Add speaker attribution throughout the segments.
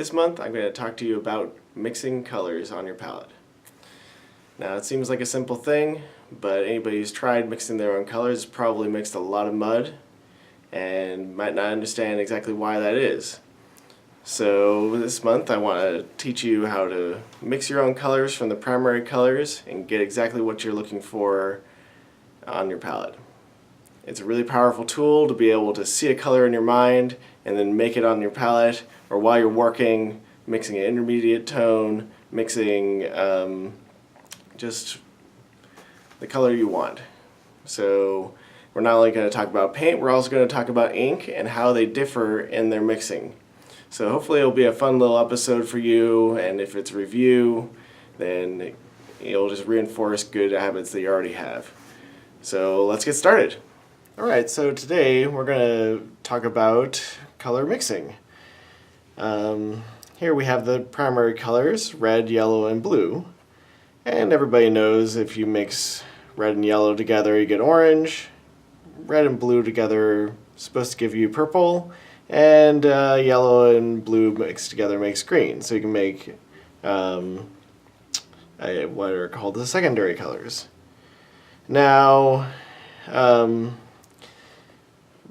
Speaker 1: This month I'm going to talk to you about mixing colors on your palette. Now it seems like a simple thing, but anybody who's tried mixing their own colors probably mixed a lot of mud and might not understand exactly why that is. So this month I want to teach you how to mix your own colors from the primary colors and get exactly what you're looking for on your palette. It's a really powerful tool to be able to see a color in your mind and then make it on your palette, or while you're working, mixing an intermediate tone, mixing just the color you want. So we're not only going to talk about paint, we're also going to talk about ink and how they differ in their mixing. So hopefully it'll be a fun little episode for you, and if it's a review, then it'll just reinforce good habits that you already have. So let's get started. Alright, so today we're going to talk about color mixing. Here we have the primary colors, red, yellow, and blue. And everybody knows if you mix red and yellow together you get orange. Red and blue together is supposed to give you purple. And yellow and blue mixed together makes green. So you can make what are called the secondary colors. Now,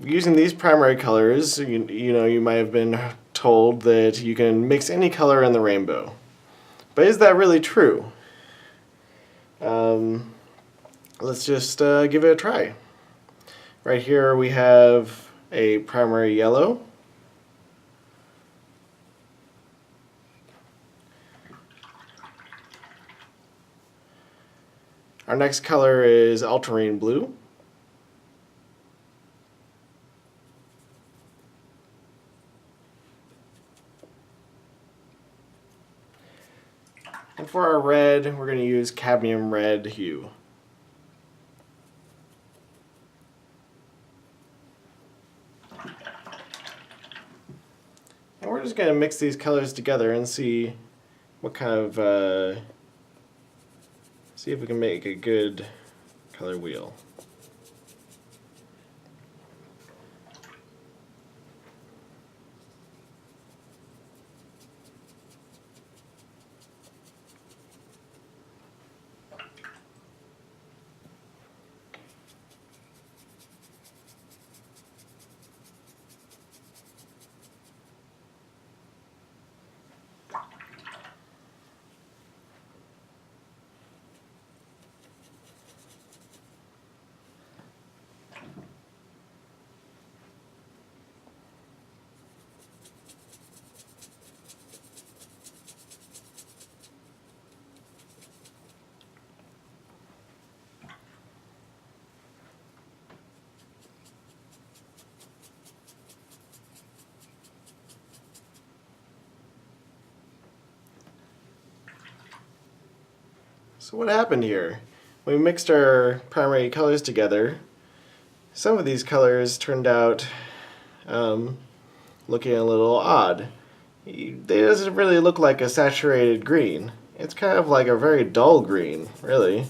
Speaker 1: using these primary colors, you might have been told that you can mix any color in the rainbow. But is that really true? Let's just give it a try. Right here we have a primary yellow. Our next color is ultramarine blue. And for our red, we're going to use cadmium red hue. And we're just going to mix these colors together and see what kind of, see if we can make a good color wheel. So what happened here? When we mixed our primary colors together, some of these colors turned out looking a little odd. It doesn't really look like a saturated green. It's kind of like a very dull green, really,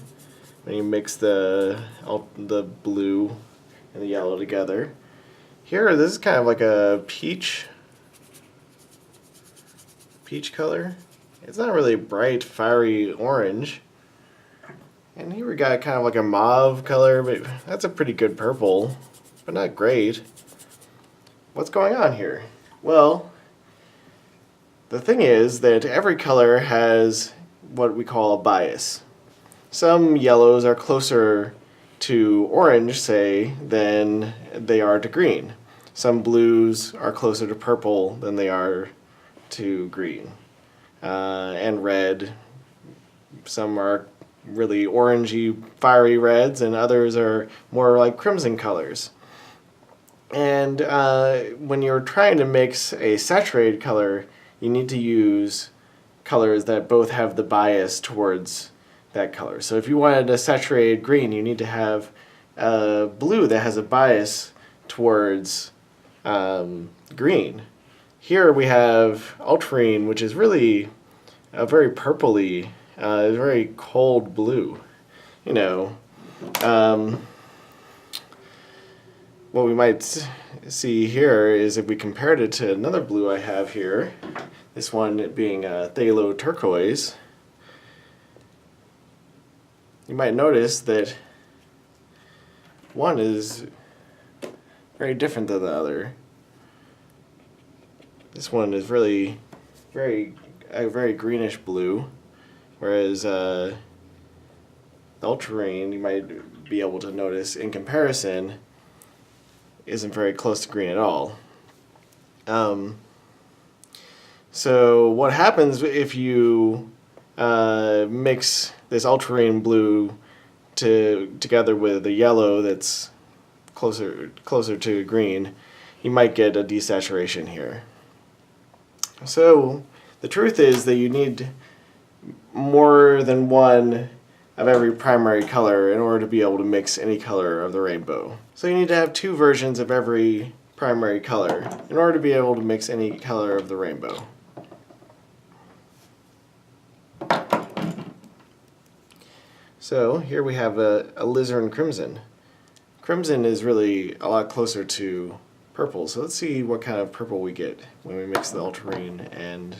Speaker 1: when you mix the blue and the yellow together. Here, this is kind of like a peach color. It's not really bright, fiery orange. And here we got kind of like a mauve color, but that's a pretty good purple, but not great. What's going on here? Well, the thing is that every color has what we call a bias. Some yellows are closer to orange, say, than they are to green. Some blues are closer to purple than they are to green. And red, some are really orangey, fiery reds, and others are more like crimson colors. And when you're trying to mix a saturated color, you need to use colors that both have the bias towards that color. So if you wanted a saturated green, you need to have a blue that has a bias towards green. Here we have ultramarine, which is really a very purpley, very cold blue. What we might see here is if we compared it to another blue I have here, This one being phthalo turquoise. You might notice that one is very different than the other. This one is really a very greenish blue, whereas the ultramarine, you might be able to notice in comparison, isn't very close to green at all. So what happens if you mix this ultramarine blue together with the yellow that's closer to green, you might get a desaturation here. So the truth is that you need more than one of every primary color in order to be able to mix any color of the rainbow. So you need to have two versions of every primary color in order to be able to mix any color of the rainbow. So here we have a alizarin crimson. Crimson is really a lot closer to purple, so let's see what kind of purple we get when we mix the ultramarine and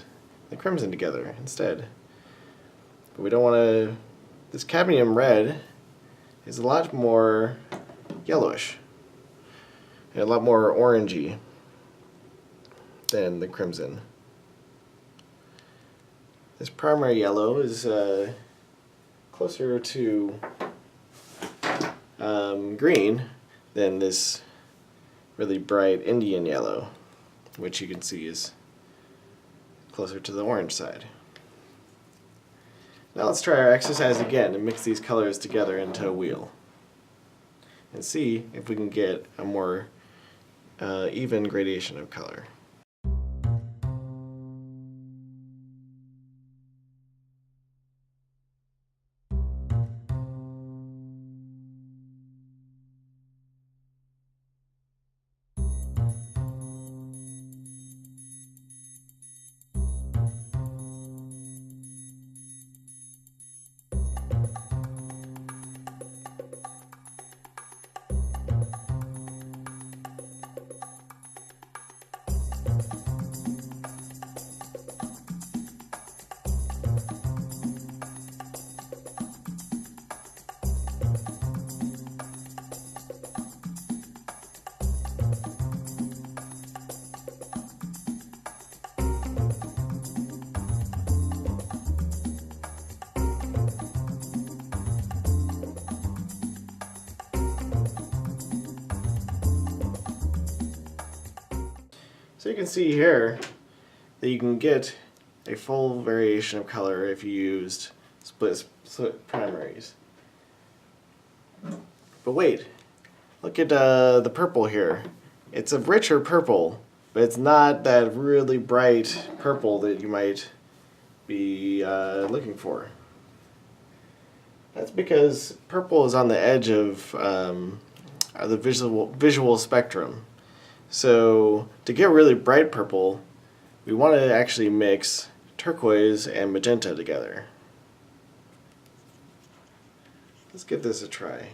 Speaker 1: the crimson together instead. But we don't want to... This cadmium red is a lot more yellowish and a lot more orangey than the crimson. This primary yellow is closer to green than this really bright Indian yellow, which you can see is closer to the orange side. Now let's try our exercise again and mix these colors together into a wheel and see if we can get a more even gradation of color. So you can see here that you can get a full variation of color if you used split primaries. But wait, look at the purple here. It's a richer purple, but it's not that really bright purple that you might be looking for. That's because purple is on the edge of the visual spectrum. So to get really bright purple, we want to actually mix turquoise and magenta together. Let's give this a try.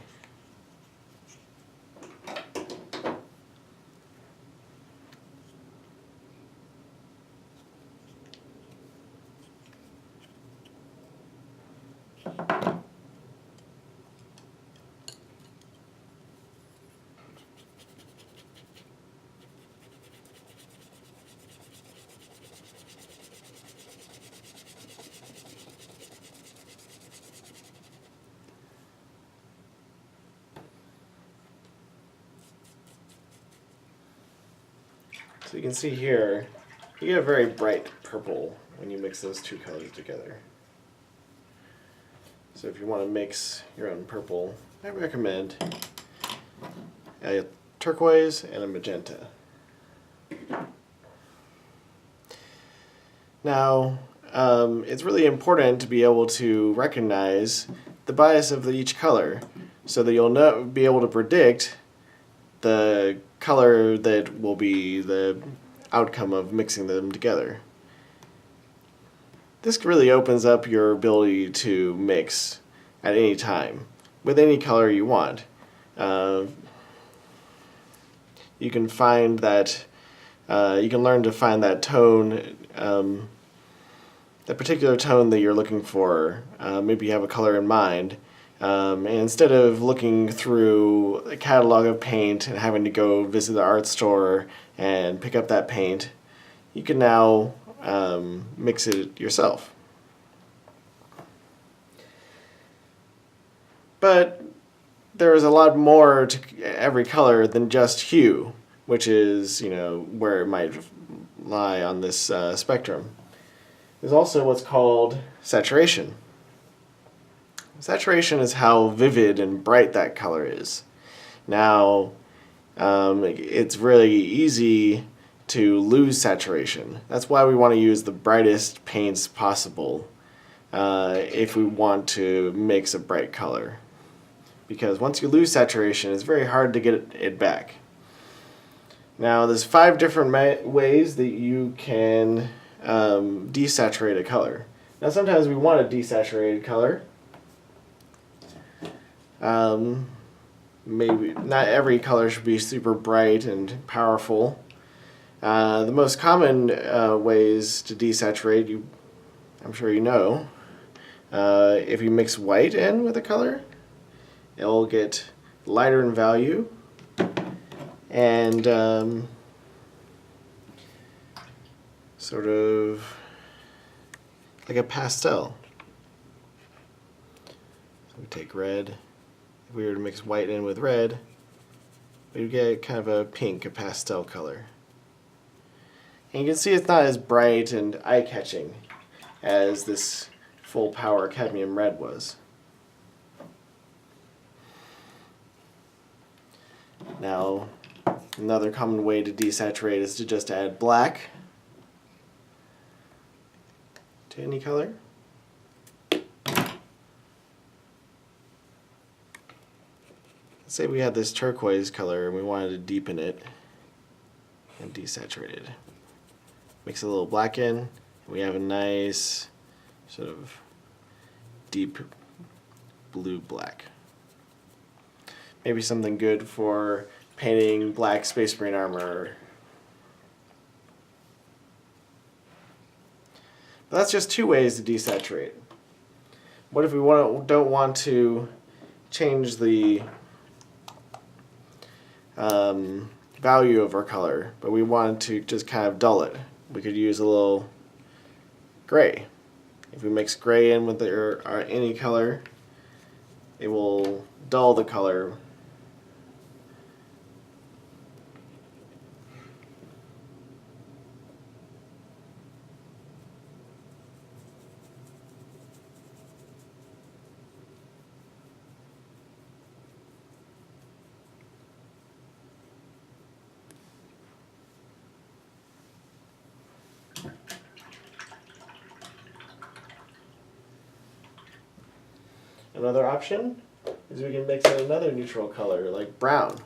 Speaker 1: So you can see here, you get a very bright purple when you mix those two colors together. So if you want to mix your own purple, I recommend a turquoise and a magenta. Now, it's really important to be able to recognize the bias of each color so that you'll be able to predict the color that will be the outcome of mixing them together. This really opens up your ability to mix at any time with any color you want. You can find that you can learn to find that tone, that particular tone that you're looking for. Maybe you have a color in mind. And instead of looking through a catalog of paint and having to go visit the art store and pick up that paint, you can now mix it yourself. But there is a lot more to every color than just hue, which is, where it might lie on this spectrum. There's also what's called saturation. Saturation is how vivid and bright that color is. Now, it's really easy to lose saturation. That's why we want to use the brightest paints possible if we want to mix a bright color. Because once you lose saturation, it's very hard to get it back. Now, there's 5 different ways that you can desaturate a color. Now, sometimes we want a desaturated color. Maybe not every color should be super bright and powerful. The most common ways to desaturate, I'm sure you know, if you mix white in with a color, it'll get lighter in value and sort of like a pastel. So we take red. If we were to mix white in with red, we'd get kind of a pink, a pastel color. And you can see it's not as bright and eye-catching as this full power cadmium red was. Now, another common way to desaturate is to just add black to any color. Let's say we had this turquoise color and we wanted to deepen it and desaturate it. Mix a little black in, and we have a nice sort of deep blue black. Maybe something good for painting black Space Marine armor. But that's just 2 ways to desaturate. What if we don't want to change the value of our color, but we wanted to just kind of dull it? We could use a little gray. If we mix gray in with any color, it will dull the color. Another option is we can mix in another neutral color, like brown.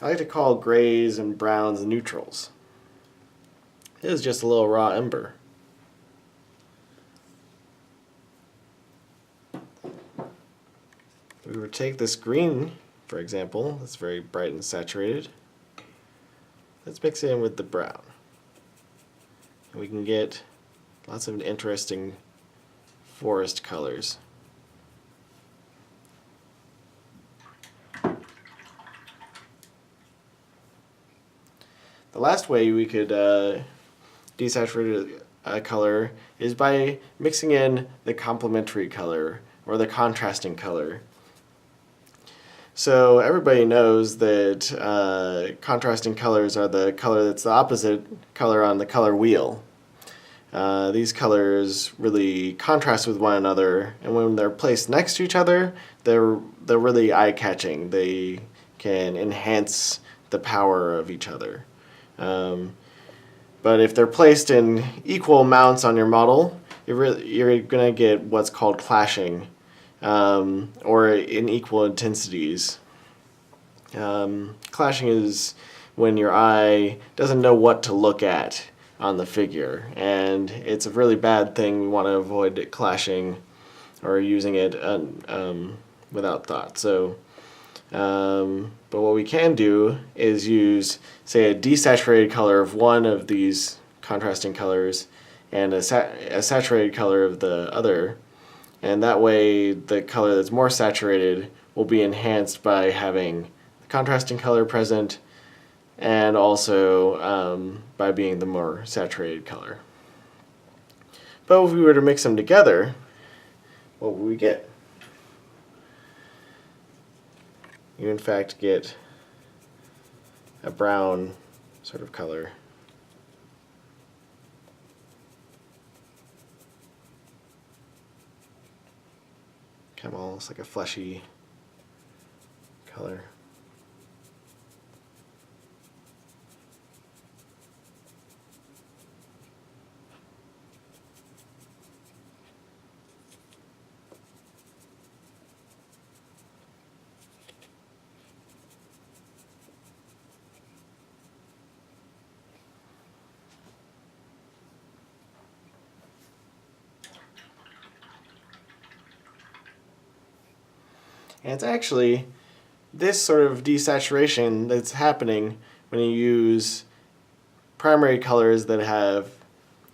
Speaker 1: I like to call grays and browns neutrals. It is just a little raw ember. If we were to take this green, for example, that's very bright and saturated, let's mix it in with the brown. And we can get lots of interesting forest colors. The last way we could desaturate a color is by mixing in the complementary color or the contrasting color. So everybody knows that contrasting colors are the color that's the opposite color on the color wheel. These colors really contrast with one another, and when they're placed next to each other, they're really eye-catching. They can enhance the power of each other. But if they're placed in equal amounts on your model, you're going to get what's called clashing, or in equal intensities. Clashing is when your eye doesn't know what to look at on the figure, and it's a really bad thing. We want to avoid it clashing or using it without thought. So But what we can do is use, say, a desaturated color of one of these contrasting colors and a saturated color of the other, and that way the color that's more saturated will be enhanced by having the contrasting color present and also by being the more saturated color. But if we were to mix them together, what would we get? You in fact get a brown sort of color. Kind of almost like a fleshy color. And it's actually this sort of desaturation that's happening when you use primary colors that have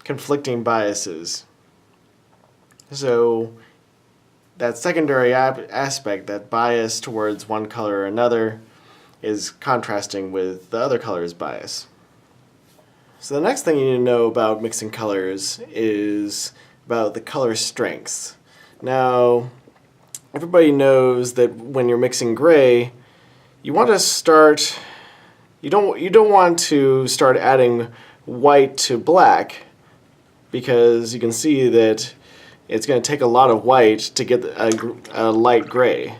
Speaker 1: conflicting biases. So that secondary aspect, that bias towards one color or another, is contrasting with the other color's bias. So the next thing you need to know about mixing colors is about the color strengths. Now, everybody knows that when you're mixing gray, you want to start, you don't want to start adding white to black, because you can see that it's going to take a lot of white to get a light gray.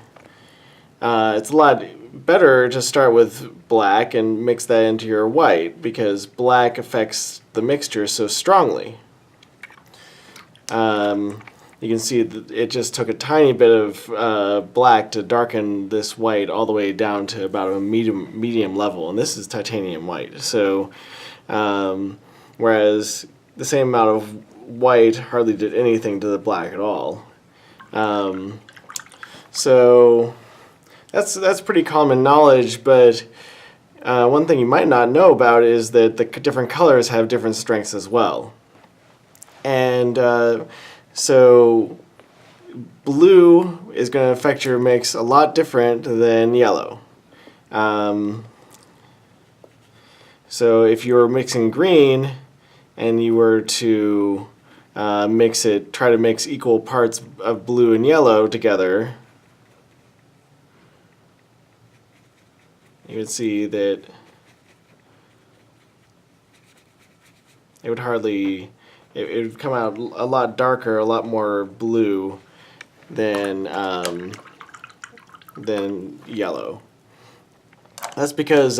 Speaker 1: It's a lot better to start with black and mix that into your white, because black affects the mixture so strongly. You can see that it just took a tiny bit of black to darken this white all the way down to about a medium level, and this is titanium white. So, whereas the same amount of white hardly did anything to the black at all. So that's pretty common knowledge, but one thing you might not know about is that the different colors have different strengths as well. And so blue is going to affect your mix a lot different than yellow. So if you were mixing green and you were to try to mix equal parts of blue and yellow together, you would see that it would it would come out a lot darker, a lot more blue than yellow. That's because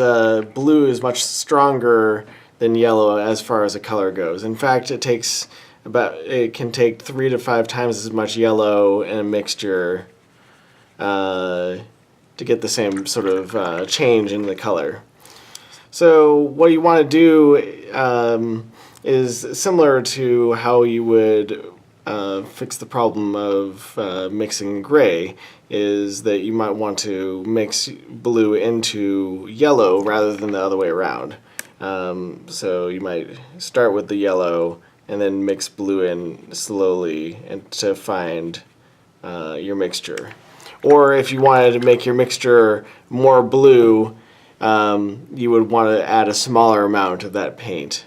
Speaker 1: blue is much stronger than yellow as far as a color goes. In fact, it can take 3 to 5 times as much yellow in a mixture to get the same sort of change in the color. So what you want to do is similar to how you would fix the problem of mixing gray, is that you might want to mix blue into yellow rather than the other way around. So you might start with the yellow and then mix blue in slowly and to find your mixture. Or if you wanted to make your mixture more blue, you would want to add a smaller amount of that paint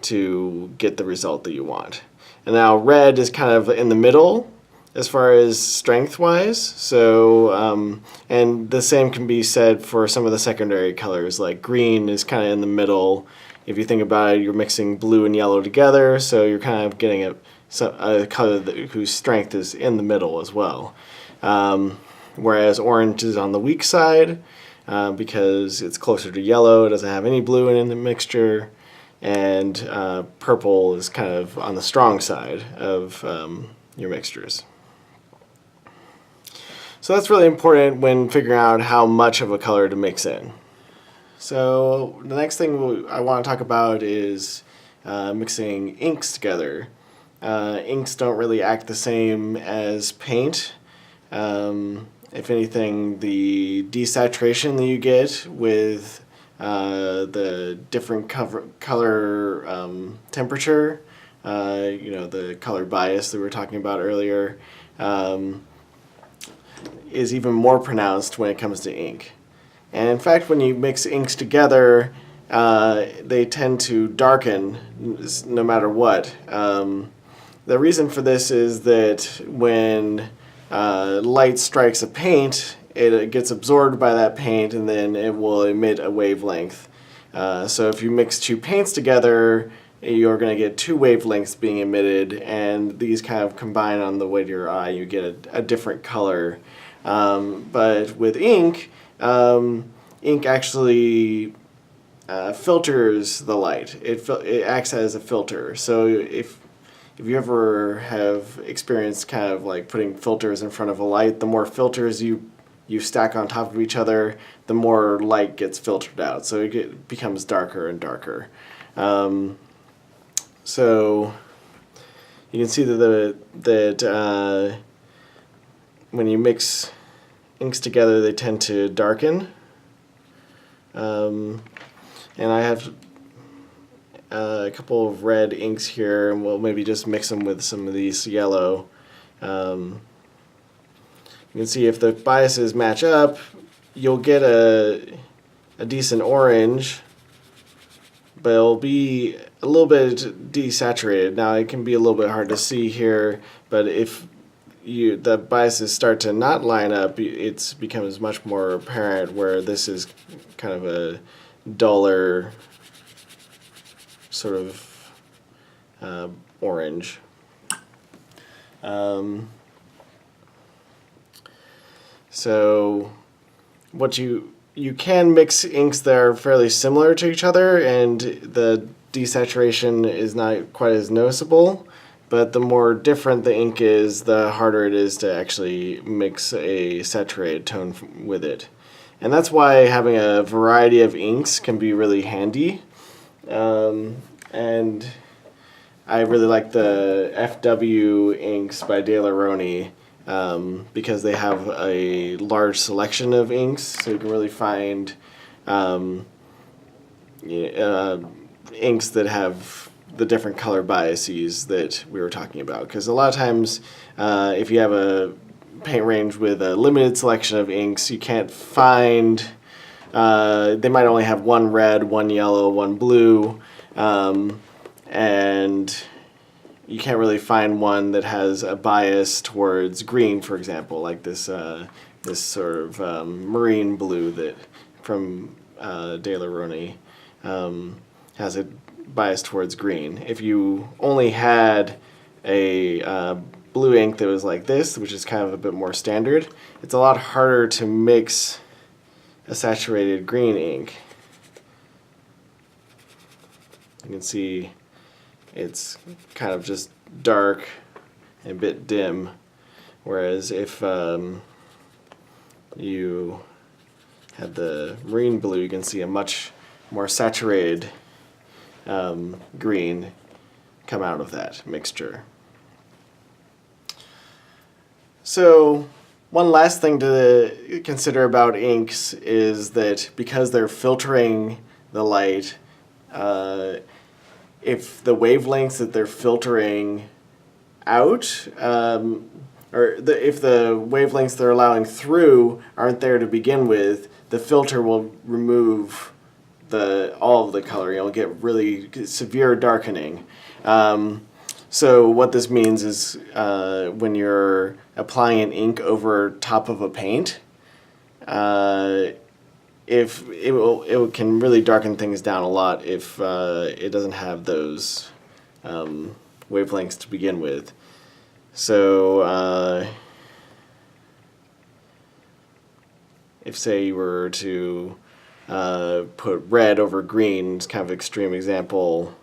Speaker 1: to get the result that you want. And now red is kind of in the middle as far as strength-wise. So, and the same can be said for some of the secondary colors, like green is kind of in the middle. If you think about it, you're mixing blue and yellow together, so you're kind of getting a color whose strength is in the middle as well. Whereas orange is on the weak side because it's closer to yellow, it doesn't have any blue in the mixture, and purple is kind of on the strong side of your mixtures. So that's really important when figuring out how much of a color to mix in. So the next thing I want to talk about is mixing inks together. Inks don't really act the same as paint. If anything, the desaturation that you get with the different color temperature, the color bias that we were talking about earlier, is even more pronounced when it comes to ink. And in fact, when you mix inks together, they tend to darken no matter what. The reason for this is that when light strikes a paint, it gets absorbed by that paint and then it will emit a wavelength. So if you mix two paints together, you're going to get two wavelengths being emitted, and these kind of combine on the way to your eye. You get a different color. But with ink, ink actually filters the light. It acts as a filter. So if you ever have experienced kind of like putting filters in front of a light, the more filters you stack on top of each other, the more light gets filtered out. So it becomes darker and darker. So you can see that when you mix inks together, they tend to darken. And I have a couple of red inks here, and we'll maybe just mix them with some of these yellow. You can see if the biases match up, you'll get a decent orange, but it'll be a little bit desaturated. Now it can be a little bit hard to see here, but if the biases start to not line up, it becomes much more apparent, where this is kind of a duller sort of orange. So what you can mix inks that are fairly similar to each other, and the desaturation is not quite as noticeable, but the more different the ink is, the harder it is to actually mix a saturated tone with it. And that's why having a variety of inks can be really handy. And I really like the FW inks by De La Roni, because they have a large selection of inks, so you can really find inks that have the different color biases that we were talking about. Because a lot of times, if you have a paint range with a limited selection of inks, you can't find, they might only have one red, one yellow, one blue, and you can't really find one that has a bias towards green, for example, like this sort of marine blue that from De La Roni has a bias towards green. If you only had a blue ink that was like this, which is kind of a bit more standard, it's a lot harder to mix a saturated green ink. You can see it's kind of just dark and a bit dim, whereas if you had the marine blue, you can see a much more saturated green come out of that mixture. So one last thing to consider about inks is that because they're filtering the light, if the wavelengths that they're filtering out, if the wavelengths they're allowing through aren't there to begin with, the filter will remove all of the color. You'll get really severe darkening. So what this means is when you're applying an ink over top of a paint, if it can really darken things down a lot if it doesn't have those wavelengths to begin with. So if say you were to put red over green, it's kind of an extreme example,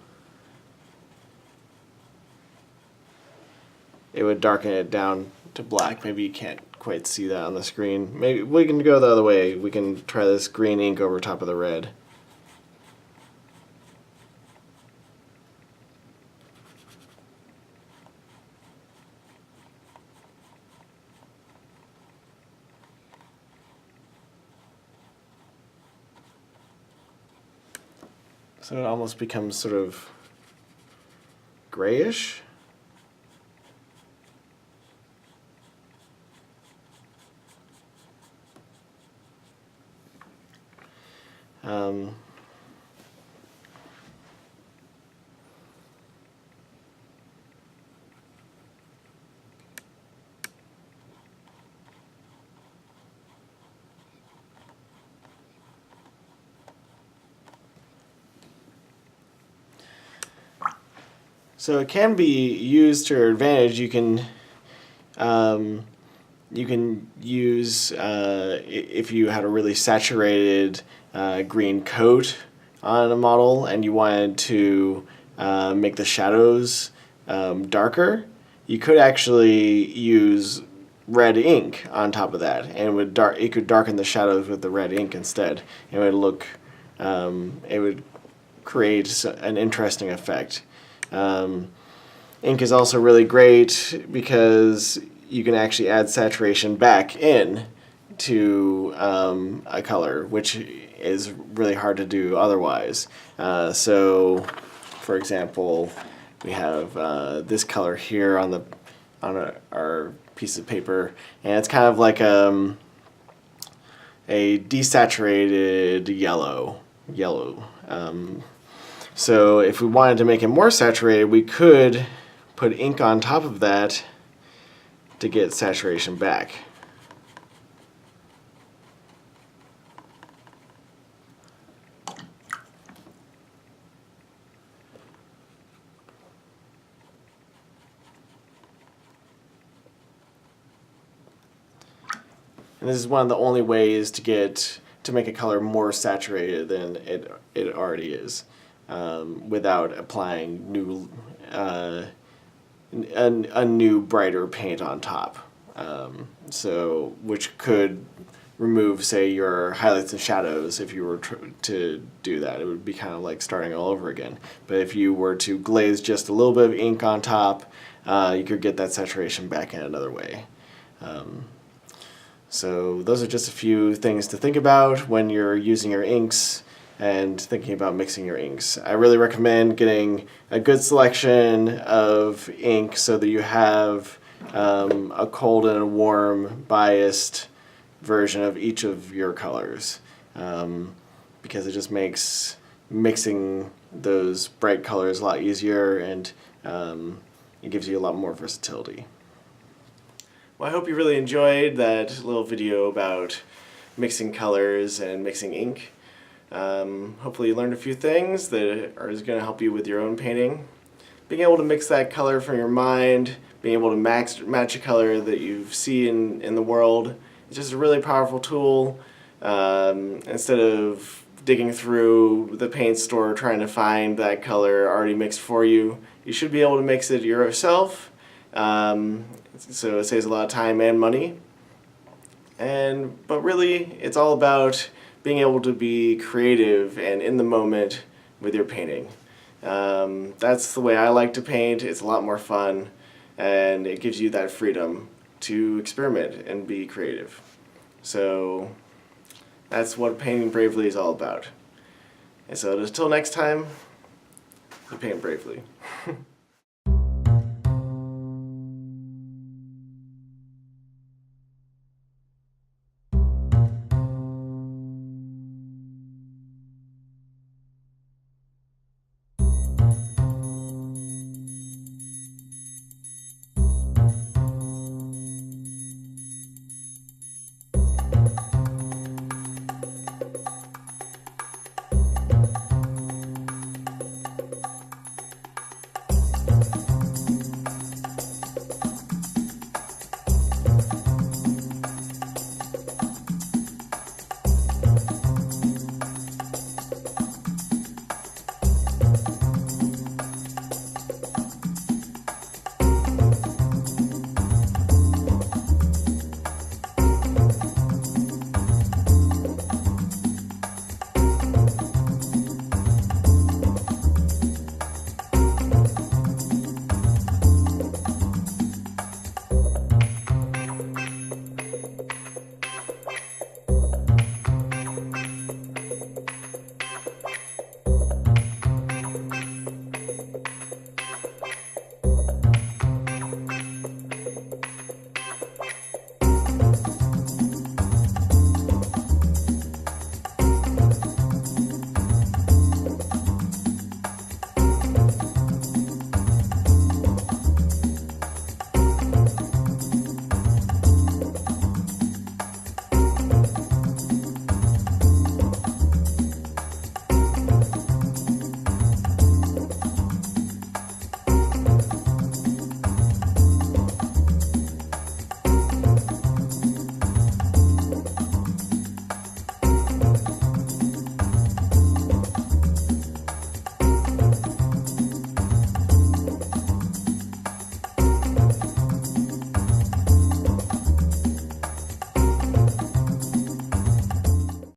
Speaker 1: it would darken it down to black. Maybe you can't quite see that on the screen. Maybe we can go the other way. We can try this green ink over top of the red. So it almost becomes sort of grayish. So it can be used to your advantage. You can use if you had a really saturated green coat on a model and you wanted to make the shadows darker, you could actually use red ink on top of that, and it could darken the shadows with the red ink instead. It would look, it would create an interesting effect. Ink is also really great because you can actually add saturation back in to a color, which is really hard to do otherwise. So, for example, we have this color here on our piece of paper, and it's kind of like a desaturated yellow. So if we wanted to make it more saturated, we could put ink on top of that to get saturation back. And this is one of the only ways to make a color more saturated than it already is, without applying a new brighter paint on top. So which could remove, say, your highlights and shadows. If you were to do that, it would be kind of like starting all over again. But if you were to glaze just a little bit of ink on top, you could get that saturation back in another way. So those are just a few things to think about when you're using your inks and thinking about mixing your inks. I really recommend getting a good selection of ink so that you have a cold and a warm biased version of each of your colors, because it just makes mixing those bright colors a lot easier, and it gives you a lot more versatility. Well, I hope you really enjoyed that little video about mixing colors and mixing ink. Hopefully you learned a few things that are going to help you with your own painting. Being able to mix that color from your mind, being able to match a color that you see in the world, is just a really powerful tool. Instead of digging through the paint store trying to find that color already mixed for you, you should be able to mix it yourself. So it saves a lot of time and money. But really, it's all about being able to be creative and in the moment with your painting. That's the way I like to paint. It's a lot more fun, and it gives you that freedom to experiment and be creative. So that's what painting bravely is all about. And so until next time, you paint bravely.